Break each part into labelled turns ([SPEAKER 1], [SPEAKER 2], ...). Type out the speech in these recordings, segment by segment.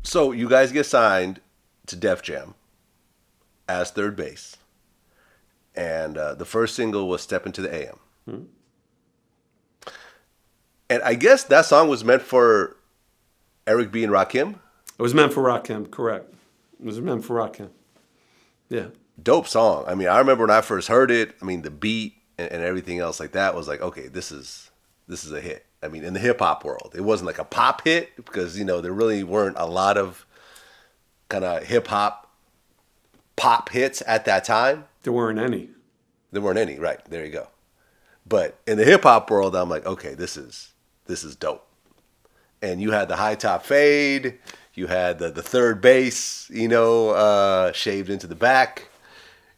[SPEAKER 1] So you guys get signed to Def Jam as third base, and the first single was "Step Into the AM."
[SPEAKER 2] Hmm.
[SPEAKER 1] And I guess that song was meant for Eric B and Rakim.
[SPEAKER 2] It was meant for Rakim, correct. It was meant for Rakim. Yeah.
[SPEAKER 1] Dope song. I mean, I remember when I first heard it. I mean, the beat and everything else like that was like, okay, this is a hit. I mean, in the hip hop world, it wasn't like a pop hit because there really weren't a lot of kind of hip hop pop hits at that time.
[SPEAKER 2] There weren't any.
[SPEAKER 1] There weren't any, right? There you go. But in the hip hop world, I'm like, okay, this is dope. And you had the high top fade, you had the third base, shaved into the back.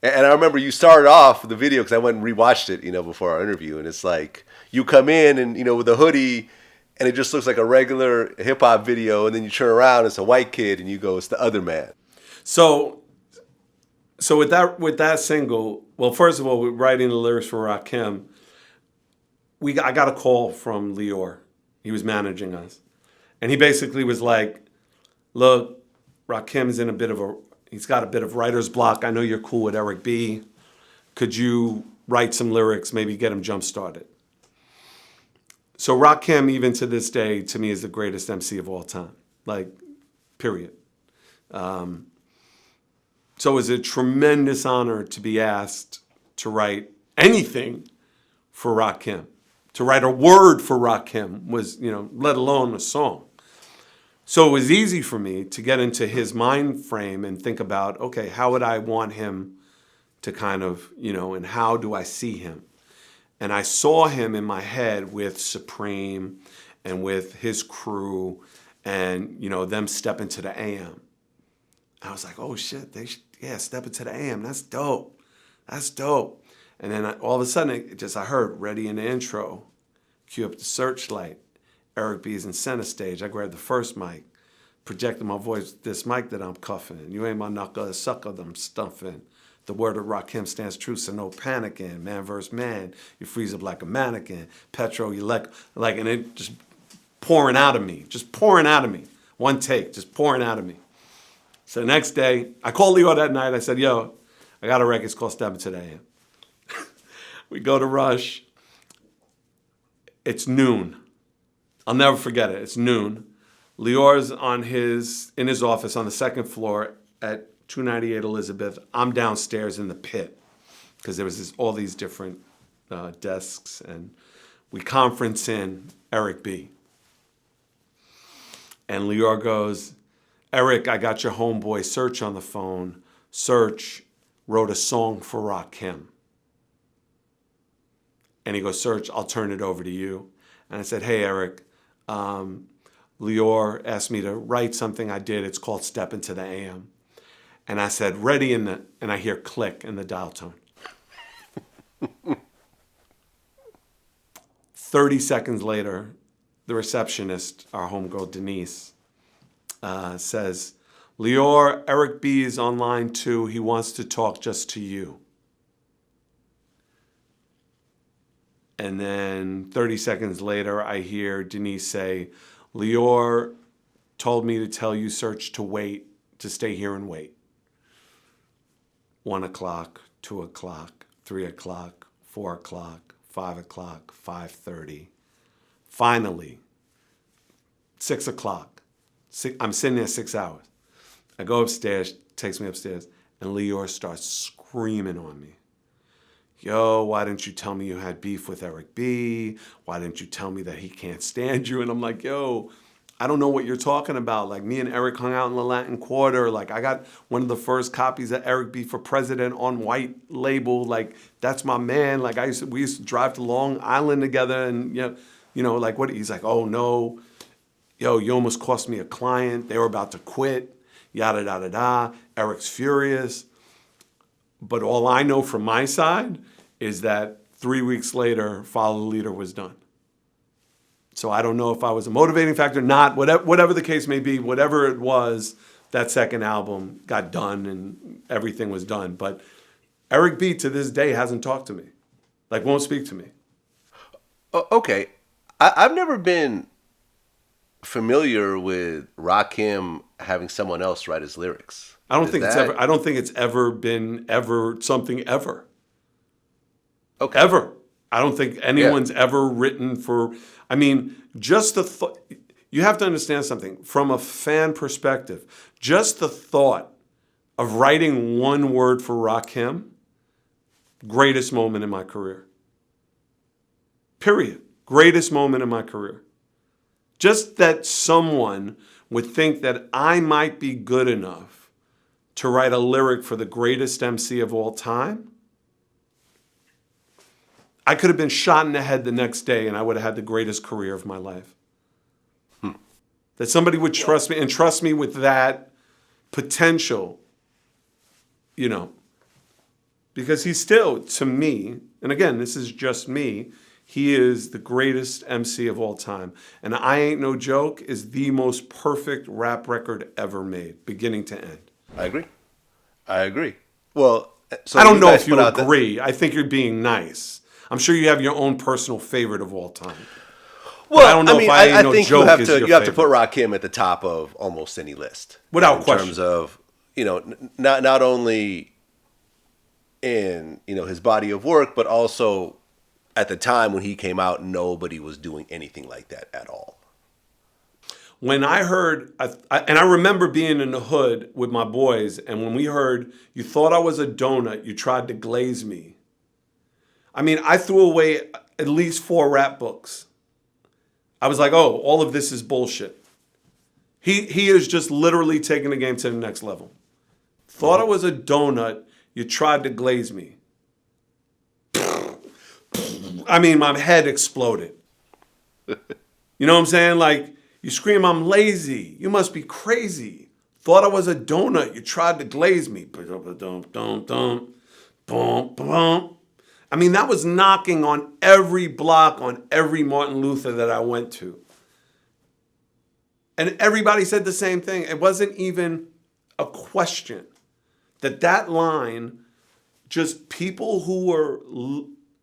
[SPEAKER 1] And I remember you started off the video because I went and rewatched it, before our interview, and it's like you come in and with a hoodie, and it just looks like a regular hip hop video, and then you turn around, it's a white kid, and you go, it's the other man.
[SPEAKER 2] So with that single, well, first of all, we're writing the lyrics for Rakim. I got a call from Lyor. He was managing us, and he basically was like, "Look, Rakim's he's got a bit of writer's block. I know you're cool with Eric B. Could you write some lyrics, maybe get him jump started?" So Rakim, even to this day, to me is the greatest MC of all time. Like, period. So it was a tremendous honor to be asked to write anything for Rakim. To write a word for Rakim was, let alone a song. So it was easy for me to get into his mind frame and think about, okay, how would I want him to kind of, and how do I see him? And I saw him in my head with Supreme and with his crew and, them step into the AM. I was like, oh shit, step into the AM. That's dope. That's dope. And then all of a sudden, I heard ready in the intro, cue up the searchlight. Eric B's in center stage. I grabbed the first mic, projected my voice with this mic that I'm cuffing. You ain't my knuckle, a sucker that I'm stuffing. The word of Rakim stands true, so no panicking. Man versus man, you freeze up like a mannequin. Petro, you like, and it just pouring out of me. One take, just pouring out of me. So the next day, I called Lyor that night. I said, yo, I got a record. It's called Steppin to the AM. We go to Rush. It's noon. I'll never forget it. It's noon. Lyor's in his office on the second floor at 298 Elizabeth. I'm downstairs in the pit because there was all these different desks, and we conference in Eric B. And Lyor goes, Eric, I got your homeboy Serch on the phone. Serch wrote a song for Rakim. And he goes, Serch, I'll turn it over to you. And I said, hey, Eric, Lyor asked me to write something I did. It's called Step Into the AM. And I said, ready and I hear click in the dial tone. 30 seconds later, the receptionist, our homegirl Denise, says, Lyor, Eric B is on line 2. He wants to talk just to you. And then 30 seconds later, I hear Denise say, Lyor told me to tell you, Serch, to wait, to stay here and wait. 1 o'clock, 2 o'clock, 3 o'clock, 4 o'clock, 5 o'clock, 5:30. Finally, 6 o'clock. I'm sitting there 6 hours. I go upstairs, takes me upstairs, and Lyor starts screaming on me. Yo, why didn't you tell me you had beef with Eric B? Why didn't you tell me that he can't stand you? And I'm like, yo, I don't know what you're talking about. Like, me and Eric hung out in the Latin Quarter. Like, I got one of the first copies of Eric B for President on white label. Like, that's my man. Like, we used to drive to Long Island together, and like, what? He's like, oh no, yo, you almost cost me a client. They were about to quit. Yada yada da. Eric's furious. But all I know from my side is that 3 weeks later, Follow the Leader was done. So I don't know if I was a motivating factor, not, whatever the case may be, whatever it was, that second album got done and everything was done. But Eric B to this day hasn't talked to me, like won't speak to me.
[SPEAKER 1] Okay. I've never been familiar with Rakim having someone else write his lyrics.
[SPEAKER 2] I don't
[SPEAKER 1] Is
[SPEAKER 2] think it's
[SPEAKER 1] that-
[SPEAKER 2] ever. I don't think it's ever been something ever.
[SPEAKER 1] Okay.
[SPEAKER 2] Ever. I don't think anyone's ever written for. I mean, just the thought. You have to understand something from a fan perspective. Just the thought of writing one word for Rakim, greatest moment in my career. Period. Greatest moment in my career. Just that someone would think that I might be good enough to write a lyric for the greatest MC of all time. I could have been shot in the head the next day and I would have had the greatest career of my life. That somebody would trust me and trust me with that potential, you know, because he's still, to me, and again, this is just me, he is the greatest MC of all time. And I Ain't No Joke is the most perfect rap record ever made, beginning to end.
[SPEAKER 1] I agree. Well, so
[SPEAKER 2] I don't know
[SPEAKER 1] guys
[SPEAKER 2] if you
[SPEAKER 1] put out
[SPEAKER 2] agree. I think you're being nice. I'm sure you have your own personal favorite of all time.
[SPEAKER 1] Well,
[SPEAKER 2] I don't know if
[SPEAKER 1] I
[SPEAKER 2] Ain't No
[SPEAKER 1] think
[SPEAKER 2] Joke
[SPEAKER 1] you have
[SPEAKER 2] is
[SPEAKER 1] to
[SPEAKER 2] your
[SPEAKER 1] you have to put
[SPEAKER 2] favorite.
[SPEAKER 1] Rakim at the top of almost any list,
[SPEAKER 2] Without
[SPEAKER 1] in
[SPEAKER 2] question.
[SPEAKER 1] terms of not only in his body of work, but also at the time when he came out, nobody was doing anything like that at all.
[SPEAKER 2] When I heard, and I remember being in the hood with my boys, and when we heard, you thought I was a donut, you tried to glaze me. I mean, I threw away at least 4 rap books. I was like, oh, all of this is bullshit. He is just literally taking the game to the next level. Thought I was a donut, you tried to glaze me. I mean, my head exploded. You know what I'm saying? Like, you scream, I'm lazy. You must be crazy. Thought I was a donut. You tried to glaze me. I mean, that was knocking on every block, on every Martin Luther that I went to. And everybody said the same thing. It wasn't even a question. That line, just people who were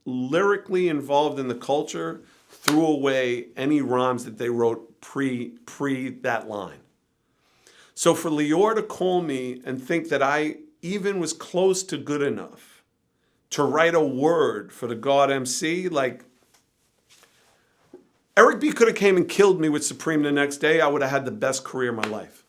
[SPEAKER 2] lyrically involved in the culture threw away any rhymes that they wrote pre that line. So for Lyor to call me and think that I even was close to good enough to write a word for the God MC, like, Eric B could have came and killed me with Supreme the next day. I would have had the best career of my life.